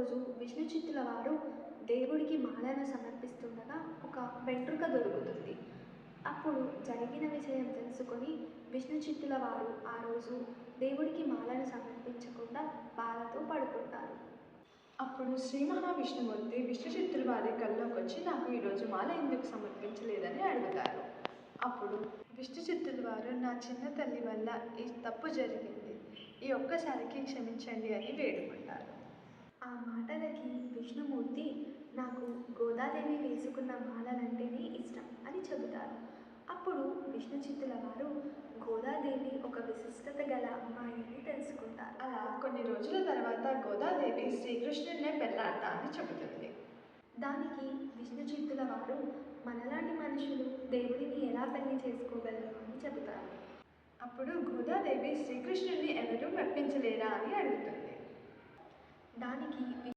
రోజు విష్ణు చిత్తుల వారు దేవుడికి మాలను సమర్పిస్తుండగా ఒక వెంట్రుక దొరుకుతుంది. అప్పుడు జరిగిన విషయం తెలుసుకొని విష్ణు చిత్తుల వారు ఆ రోజు దేవుడికి మాలను సమర్పించకుండా బాధతో పడుకుంటారు. అప్పుడు శ్రీ మహావిష్ణుమూర్తి విష్ణు చిత్తుల వారి కల్లోకి వచ్చి నాకు ఈరోజు మాల ఎందుకు సమర్పించలేదని అడుగుతారు. అప్పుడు విష్ణు చిత్తుల వారు నా చిన్న తల్లి వల్ల ఈ తప్పు జరిగింది, ఈ ఒక్కసారికి క్షమించండి అని వేడుకుంటారు. ఆ మాటలకి విష్ణుమూర్తి నాకు గోదాదేవి వేసుకున్న మాలలంటేనే ఇష్టం అని చెబుతారు. అప్పుడు విష్ణు చిత్తుల వారు గోదాదేవి ఒక విశిష్టత గల అమ్మాయి అని తెలుసుకుంటారు. అలా కొన్ని రోజుల తర్వాత గోదాదేవి శ్రీకృష్ణుడినే పెళ్ళాడతా అని చెబుతుంది. దానికి విష్ణు చిత్తుల వారు మనలాంటి మనుషులు దేవుడిని ఎలా పెళ్లి చేసుకోగలరు అని చెబుతారు. అప్పుడు గోదాదేవి శ్రీకృష్ణుడిని ఎవరూ మెప్పించలేరా అని అడుగుతుంది. దానికి